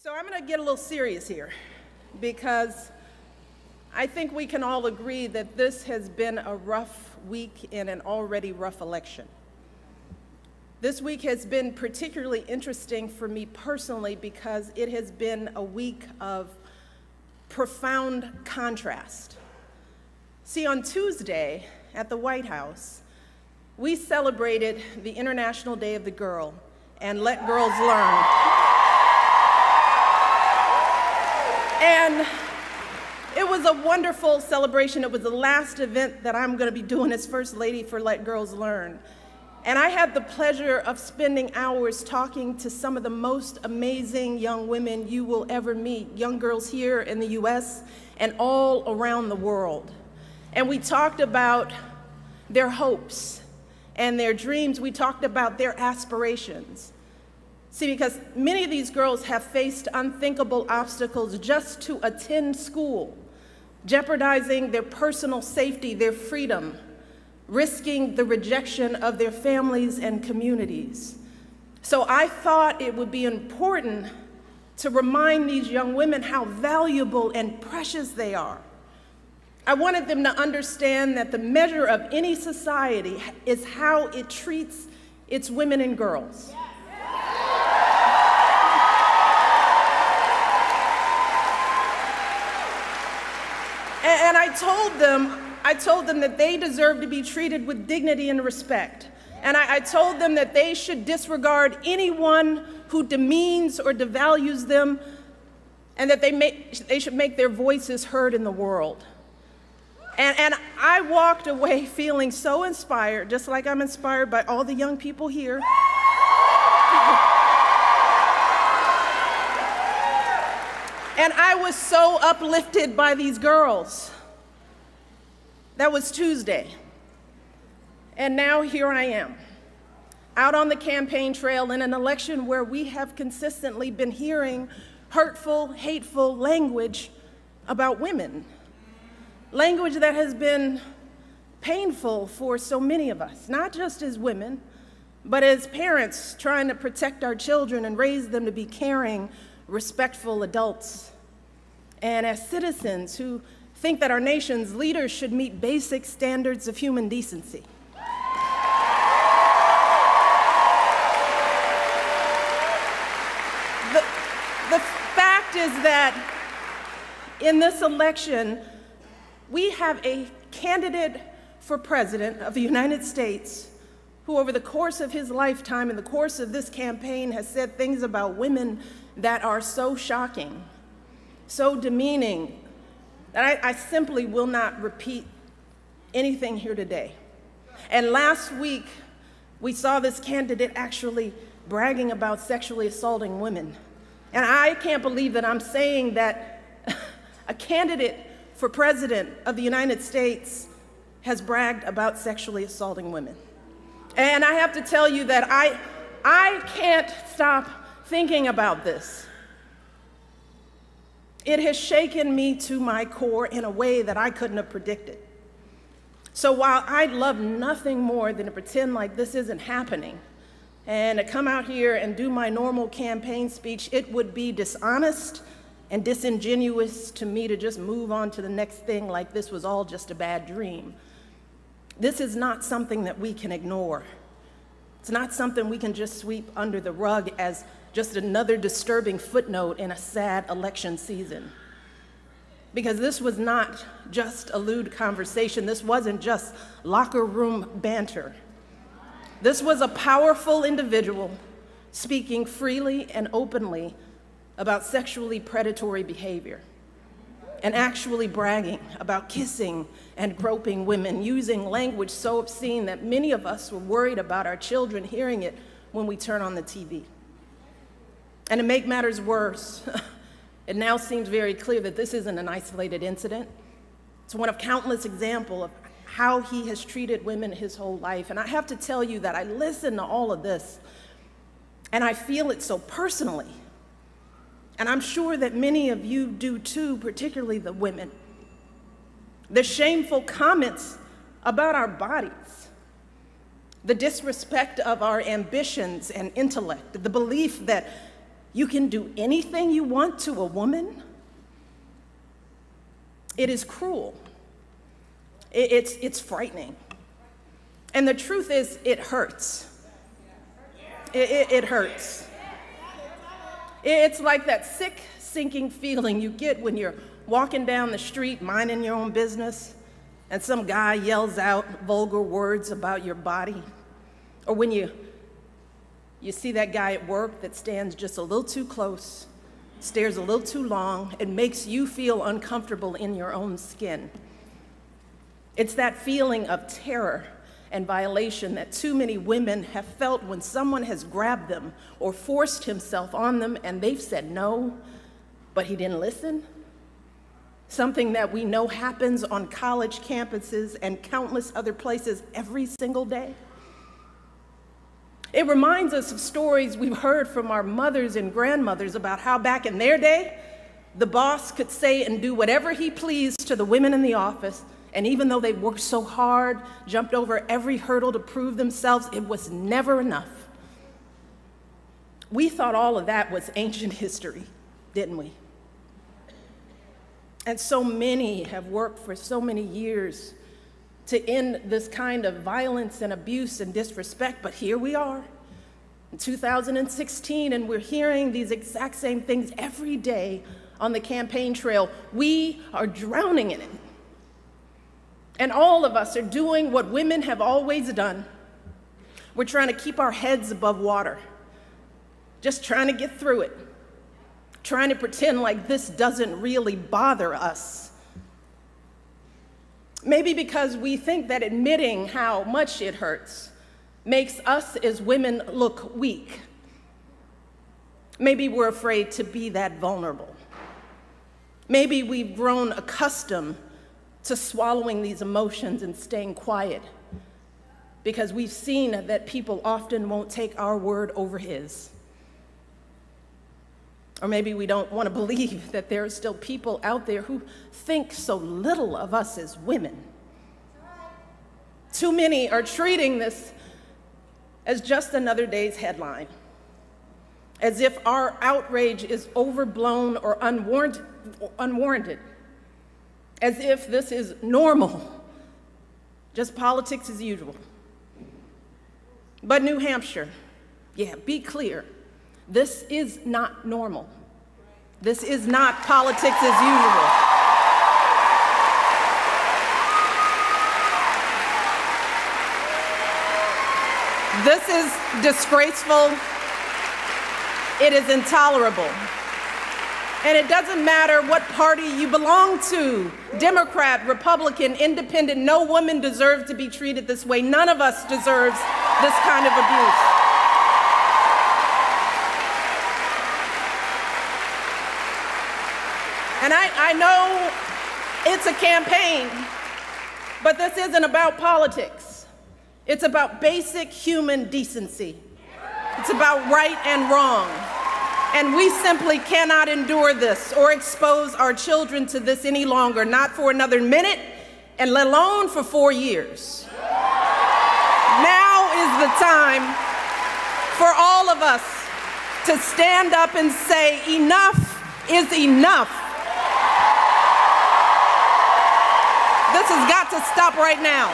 So I'm going to get a little serious here because I think we can all agree that this has been a rough week in an already rough election. This week has been particularly interesting for me personally because it has been a week of profound contrast. See, on Tuesday at the White House, we celebrated the International Day of the Girl and Let Girls Learn. And it was a wonderful celebration. It was the last event that I'm going to be doing as First Lady for Let Girls Learn. And I had the pleasure of spending hours talking to some of the most amazing young women you will ever meet, young girls here in the US and all around the world. And we talked about their hopes and their dreams. We talked about their aspirations. See, because many of these girls have faced unthinkable obstacles just to attend school, jeopardizing their personal safety, their freedom, risking the rejection of their families and communities. So I thought it would be important to remind these young women how valuable and precious they are. I wanted them to understand that the measure of any society is how it treats its women and girls. And I told them that they deserve to be treated with dignity and respect. And I told them that they should disregard anyone who demeans or devalues them, and that they should make their voices heard in the world. And I walked away feeling so inspired, just like I'm inspired by all the young people here. And I was so uplifted by these girls. That was Tuesday. And now here I am, out on the campaign trail in an election where we have consistently been hearing hurtful, hateful language about women. Language that has been painful for so many of us, not just as women, but as parents trying to protect our children and raise them to be caring, respectful adults, and as citizens who think that our nation's leaders should meet basic standards of human decency. The fact is that in this election, we have a candidate for president of the United States who over the course of his lifetime, in the course of this campaign, has said things about women that are so shocking, so demeaning, that I simply will not repeat anything here today. And last week, we saw this candidate actually bragging about sexually assaulting women. And I can't believe that I'm saying that a candidate for president of the United States has bragged about sexually assaulting women. And I have to tell you that I can't stop thinking about this. It has shaken me to my core in a way that I couldn't have predicted. So while I'd love nothing more than to pretend like this isn't happening and to come out here and do my normal campaign speech, it would be dishonest and disingenuous to me to just move on to the next thing like this was all just a bad dream. This is not something that we can ignore. It's not something we can just sweep under the rug as just another disturbing footnote in a sad election season. Because this was not just a lewd conversation. This wasn't just locker room banter. This was a powerful individual speaking freely and openly about sexually predatory behavior, and actually bragging about kissing and groping women, using language so obscene that many of us were worried about our children hearing it when we turn on the TV. And to make matters worse, it now seems very clear that this isn't an isolated incident. It's one of countless examples of how he has treated women his whole life. And I have to tell you that I listen to all of this, and I feel it so personally. And I'm sure that many of you do too, particularly the women. The shameful comments about our bodies, the disrespect of our ambitions and intellect, the belief that you can do anything you want to a woman? It is cruel. It's frightening. And the truth is, it hurts. It hurts. It's like that sick, sinking feeling you get when you're walking down the street, minding your own business, and some guy yells out vulgar words about your body. Or when you see that guy at work that stands just a little too close, stares a little too long, and makes you feel uncomfortable in your own skin. It's that feeling of terror and violation that too many women have felt when someone has grabbed them or forced himself on them and they've said no, but he didn't listen. Something that we know happens on college campuses and countless other places every single day. It reminds us of stories we've heard from our mothers and grandmothers about how back in their day, the boss could say and do whatever he pleased to the women in the office, and even though they worked so hard, jumped over every hurdle to prove themselves, it was never enough. We thought all of that was ancient history, didn't we? And so many have worked for so many years to end this kind of violence and abuse and disrespect, but here we are in 2016, and we're hearing these exact same things every day on the campaign trail. We are drowning in it. And all of us are doing what women have always done. We're trying to keep our heads above water, just trying to get through it, trying to pretend like this doesn't really bother us. Maybe because we think that admitting how much it hurts makes us as women look weak. Maybe we're afraid to be that vulnerable. Maybe we've grown accustomed to swallowing these emotions and staying quiet because we've seen that people often won't take our word over his. Or maybe we don't want to believe that there are still people out there who think so little of us as women. Too many are treating this as just another day's headline, as if our outrage is overblown or unwarranted, as if this is normal, just politics as usual. But New Hampshire, yeah, be clear, this is not normal. This is not politics as usual. This is disgraceful. It is intolerable. And it doesn't matter what party you belong to, Democrat, Republican, Independent, no woman deserves to be treated this way. None of us deserves this kind of abuse. And I know it's a campaign, but this isn't about politics. It's about basic human decency. It's about right and wrong. And we simply cannot endure this or expose our children to this any longer, not for another minute, and let alone for 4 years. Now is the time for all of us to stand up and say, enough is enough. This has got to stop right now.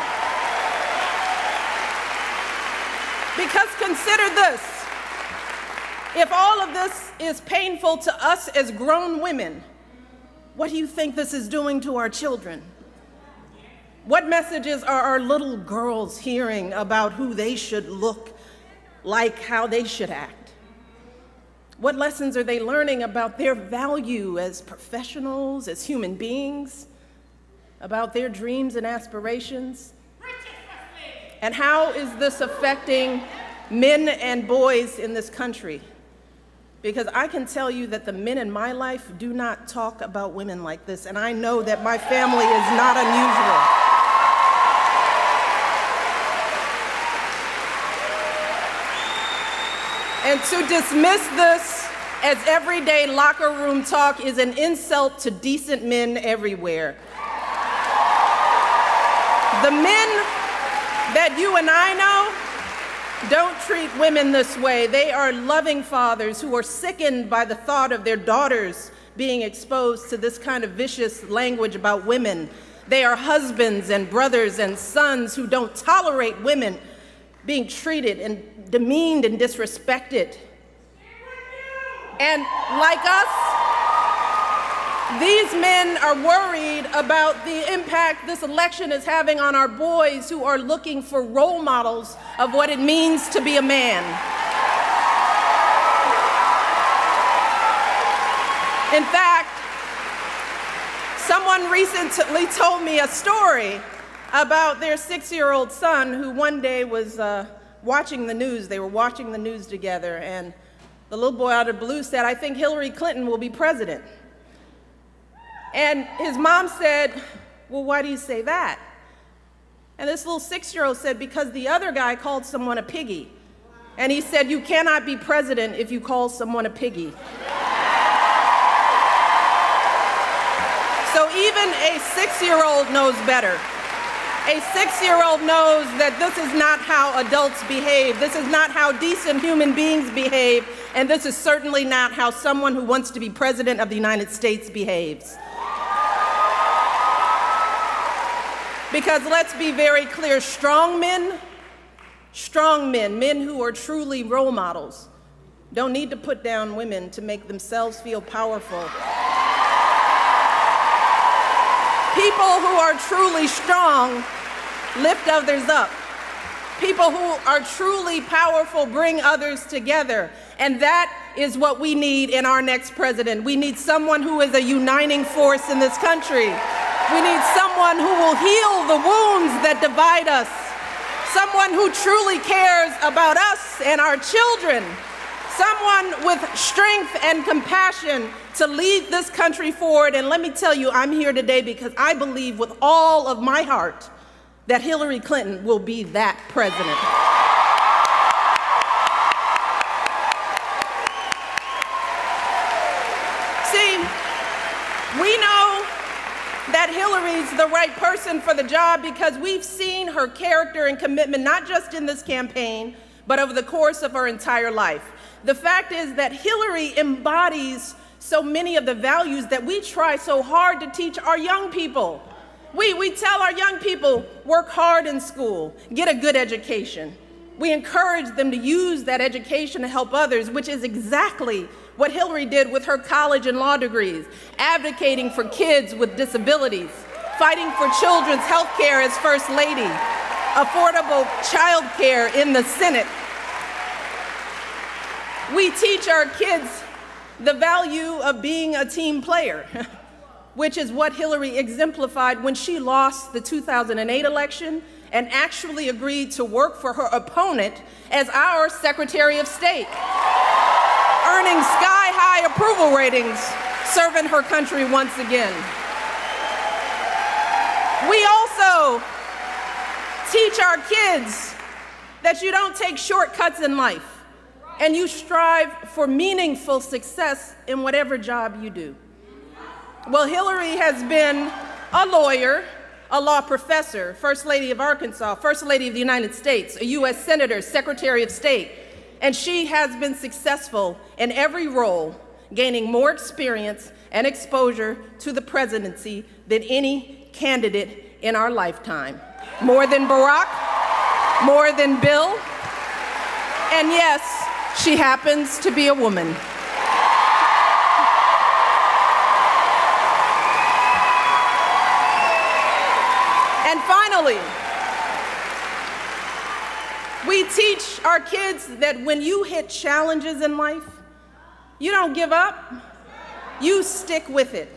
Because consider this. If all of this is painful to us as grown women, what do you think this is doing to our children? What messages are our little girls hearing about who they should look like, how they should act? What lessons are they learning about their value as professionals, as human beings, about their dreams and aspirations? And how is this affecting men and boys in this country? Because I can tell you that the men in my life do not talk about women like this, and I know that my family is not unusual. And to dismiss this as everyday locker room talk is an insult to decent men everywhere. The men that you and I know, don't treat women this way. They are loving fathers who are sickened by the thought of their daughters being exposed to this kind of vicious language about women. They are husbands and brothers and sons who don't tolerate women being treated and demeaned and disrespected. And like us, these men are worried about the impact this election is having on our boys who are looking for role models of what it means to be a man. In fact, someone recently told me a story about their 6-year-old son who one day was watching the news. They were watching the news together, and the little boy out of the blue said, "I think Hillary Clinton will be president." And his mom said, "Well, why do you say that?" And this little 6-year-old said, "Because the other guy called someone a piggy." And he said, "You cannot be president if you call someone a piggy." So even a 6-year-old knows better. A 6-year-old knows that this is not how adults behave. This is not how decent human beings behave. And this is certainly not how someone who wants to be president of the United States behaves. Because let's be very clear, strong men, men who are truly role models, don't need to put down women to make themselves feel powerful. People who are truly strong lift others up. People who are truly powerful bring others together. And that is what we need in our next president. We need someone who is a uniting force in this country. We need someone who will heal the wounds that divide us. Someone who truly cares about us and our children. Someone with strength and compassion to lead this country forward. And let me tell you, I'm here today because I believe with all of my heart that Hillary Clinton will be that president. See, we know that Hillary's the right person for the job because we've seen her character and commitment, not just in this campaign, but over the course of her entire life. The fact is that Hillary embodies so many of the values that we try so hard to teach our young people. We tell our young people, work hard in school, get a good education. We encourage them to use that education to help others, which is exactly what Hillary did with her college and law degrees, advocating for kids with disabilities, fighting for children's health care as First Lady, affordable child care in the Senate. We teach our kids the value of being a team player, which is what Hillary exemplified when she lost the 2008 election and actually agreed to work for her opponent as our Secretary of State, earning sky-high approval ratings, serving her country once again. We also teach our kids that you don't take shortcuts in life, and you strive for meaningful success in whatever job you do. Well, Hillary has been a lawyer, a law professor, First Lady of Arkansas, First Lady of the United States, a U.S. Senator, Secretary of State, and she has been successful in every role, gaining more experience and exposure to the presidency than any candidate in our lifetime. More than Barack, more than Bill, and yes, she happens to be a woman. And finally, we teach our kids that when you hit challenges in life, you don't give up, you stick with it.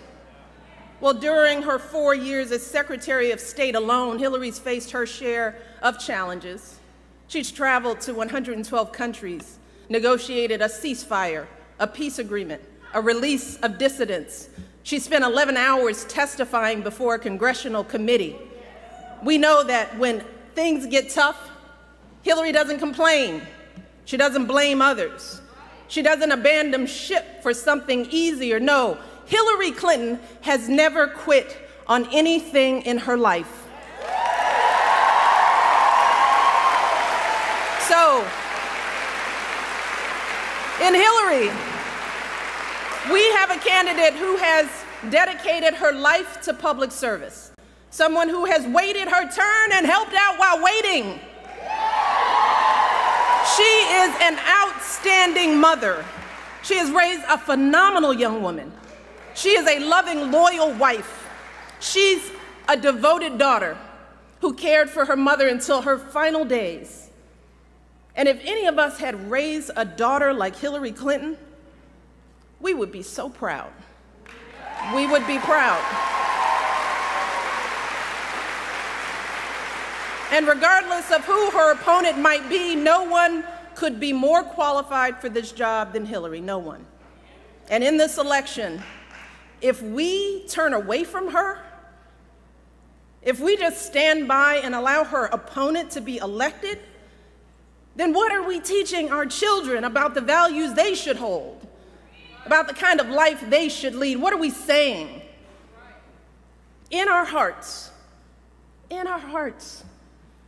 Well, during her 4 years as Secretary of State alone, Hillary's faced her share of challenges. She's traveled to 112 countries, negotiated a ceasefire, a peace agreement, a release of dissidents. She spent 11 hours testifying before a congressional committee. We know that when things get tough, Hillary doesn't complain. She doesn't blame others. She doesn't abandon ship for something easier. No, Hillary Clinton has never quit on anything in her life. So, in Hillary, we have a candidate who has dedicated her life to public service, someone who has waited her turn and helped out while waiting. She is an outstanding mother. She has raised a phenomenal young woman. She is a loving, loyal wife. She's a devoted daughter who cared for her mother until her final days. And if any of us had raised a daughter like Hillary Clinton, we would be so proud. We would be proud. And regardless of who her opponent might be, no one could be more qualified for this job than Hillary, no one. And in this election, if we turn away from her, if we just stand by and allow her opponent to be elected, then what are we teaching our children about the values they should hold, about the kind of life they should lead? What are we saying? In our hearts,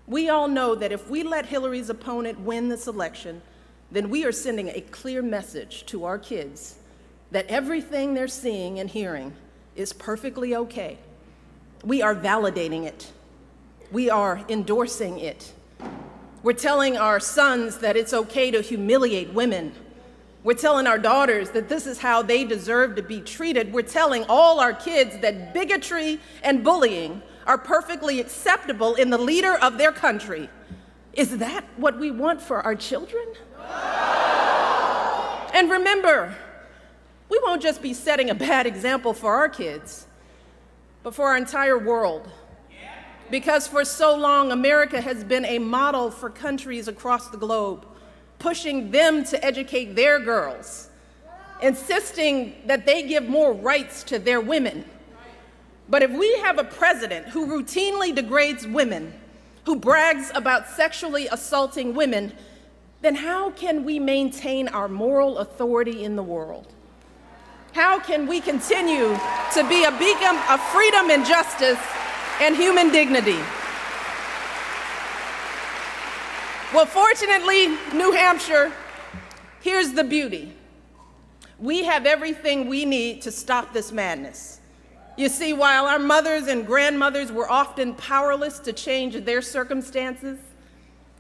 we all know that if we let Hillary's opponent win this election, then we are sending a clear message to our kids that everything they're seeing and hearing is perfectly okay. We are validating it. We are endorsing it. We're telling our sons that it's okay to humiliate women. We're telling our daughters that this is how they deserve to be treated. We're telling all our kids that bigotry and bullying are perfectly acceptable in the leader of their country. Is that what we want for our children? And remember, we won't just be setting a bad example for our kids, but for our entire world. Because for so long, America has been a model for countries across the globe, pushing them to educate their girls, insisting that they give more rights to their women. But if we have a president who routinely degrades women, who brags about sexually assaulting women, then how can we maintain our moral authority in the world? How can we continue to be a beacon of freedom and justice and human dignity? Well, fortunately, New Hampshire, here's the beauty. We have everything we need to stop this madness. You see, while our mothers and grandmothers were often powerless to change their circumstances,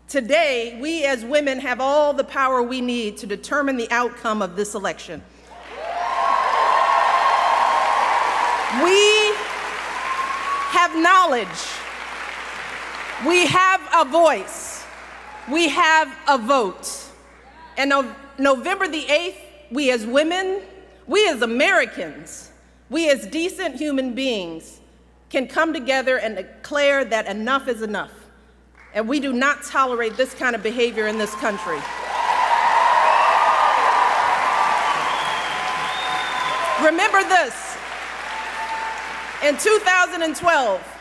today, we as women have all the power we need to determine the outcome of this election. We have knowledge. We have a voice. We have a vote. And on November the 8th, we as women, we as Americans, we as decent human beings can come together and declare that enough is enough. And we do not tolerate this kind of behavior in this country. Remember this. In 2012,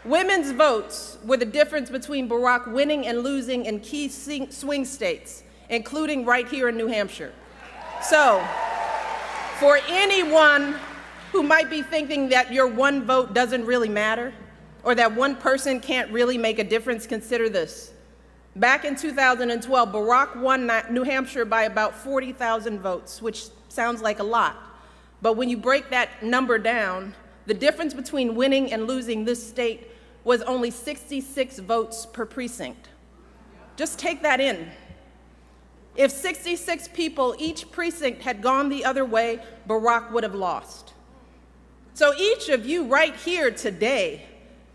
women's votes were the difference between Barack winning and losing in key swing states, including right here in New Hampshire. So, for anyone who might be thinking that your one vote doesn't really matter, or that one person can't really make a difference, consider this. Back in 2012, Barack won New Hampshire by about 40,000 votes, which sounds like a lot. But when you break that number down, the difference between winning and losing this state was only 66 votes per precinct. Just take that in. If 66 people, each precinct, had gone the other way, Barack would have lost. So each of you right here today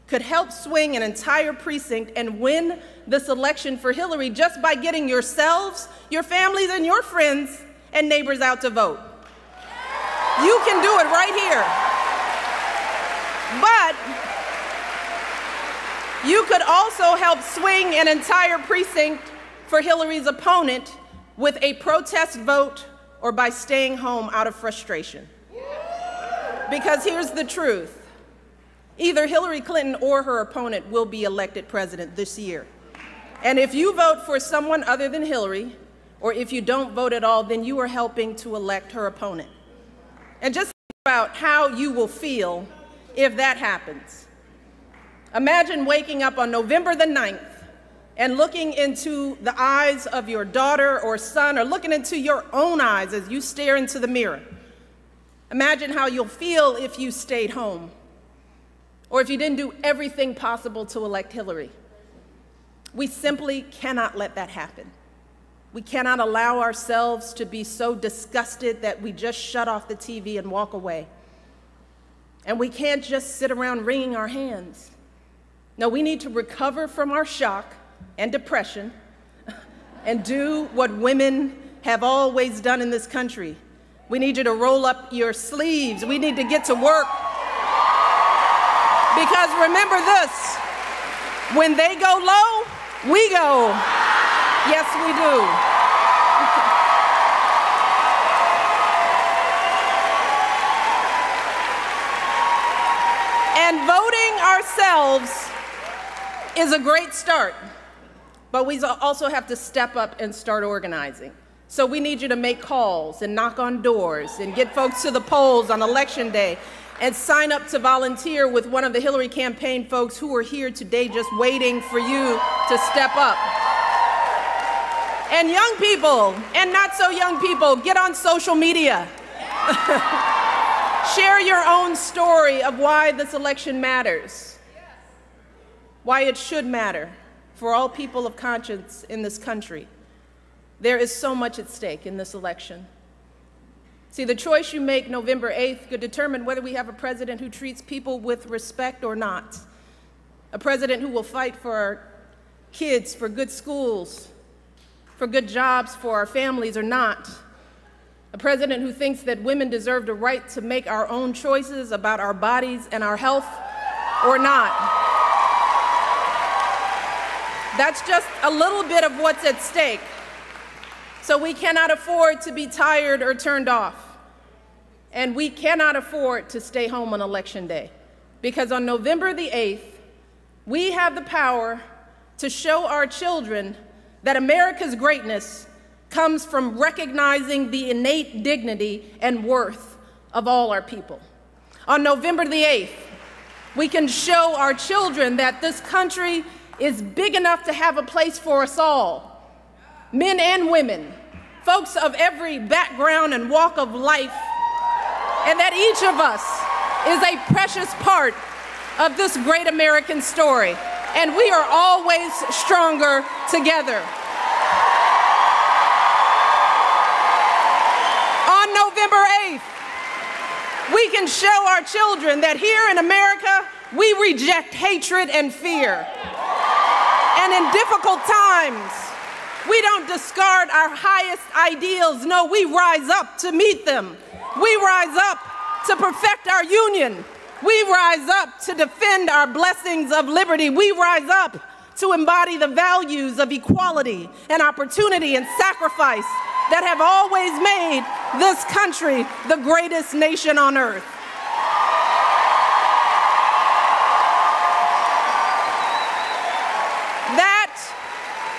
could help swing an entire precinct and win this election for Hillary just by getting yourselves, your families, and your friends and neighbors out to vote. You can do it right here. But you could also help swing an entire precinct for Hillary's opponent with a protest vote or by staying home out of frustration. Because here's the truth. Either Hillary Clinton or her opponent will be elected president this year. And if you vote for someone other than Hillary, or if you don't vote at all, then you are helping to elect her opponent. And just think about how you will feel if that happens. Imagine waking up on November the 9th and looking into the eyes of your daughter or son, or looking into your own eyes as you stare into the mirror. Imagine how you'll feel if you stayed home, or if you didn't do everything possible to elect Hillary. We simply cannot let that happen. We cannot allow ourselves to be so disgusted that we just shut off the TV and walk away. And we can't just sit around wringing our hands. No, we need to recover from our shock and depression and do what women have always done in this country. We need you to roll up your sleeves. We need to get to work. Because remember this, when they go low, we go. Yes, we do. And voting ourselves is a great start, but we also have to step up and start organizing. So we need you to make calls and knock on doors and get folks to the polls on Election Day and sign up to volunteer with one of the Hillary campaign folks who are here today just waiting for you to step up. And young people, and not so young people, get on social media. Share your own story of why this election matters, why it should matter for all people of conscience in this country. There is so much at stake in this election. See, the choice you make November 8th could determine whether we have a president who treats people with respect or not, a president who will fight for our kids, for good schools, for good jobs for our families or not, a president who thinks that women deserve the right to make our own choices about our bodies and our health or not. That's just a little bit of what's at stake. So we cannot afford to be tired or turned off. And we cannot afford to stay home on Election Day. Because on November the 8th, we have the power to show our children that America's greatness comes from recognizing the innate dignity and worth of all our people. On November the 8th, we can show our children that this country is big enough to have a place for us all, men and women, folks of every background and walk of life, and that each of us is a precious part of this great American story, and we are always stronger together. On November 8th, we can show our children that here in America, we reject hatred and fear. And in difficult times, we don't discard our highest ideals. No, we rise up to meet them. We rise up to perfect our union. We rise up to defend our blessings of liberty. We rise up to embody the values of equality and opportunity and sacrifice that have always made this country the greatest nation on earth. That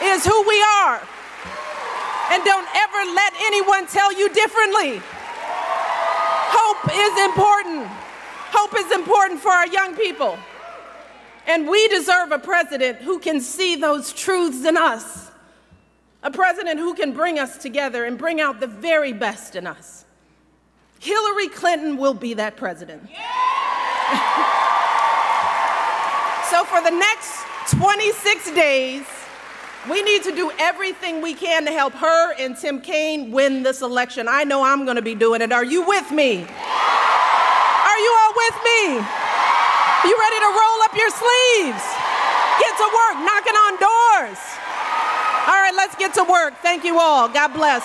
is who we are. And don't ever let anyone tell you differently. Hope is important. Hope is important for our young people. And we deserve a president who can see those truths in us. A president who can bring us together and bring out the very best in us. Hillary Clinton will be that president. So for the next 26 days, we need to do everything we can to help her and Tim Kaine win this election. I know I'm going to be doing it. Are you with me? Are you all with me? You ready to roll up your sleeves? Get to work, knocking on doors. All right, let's get to work. Thank you all. God bless.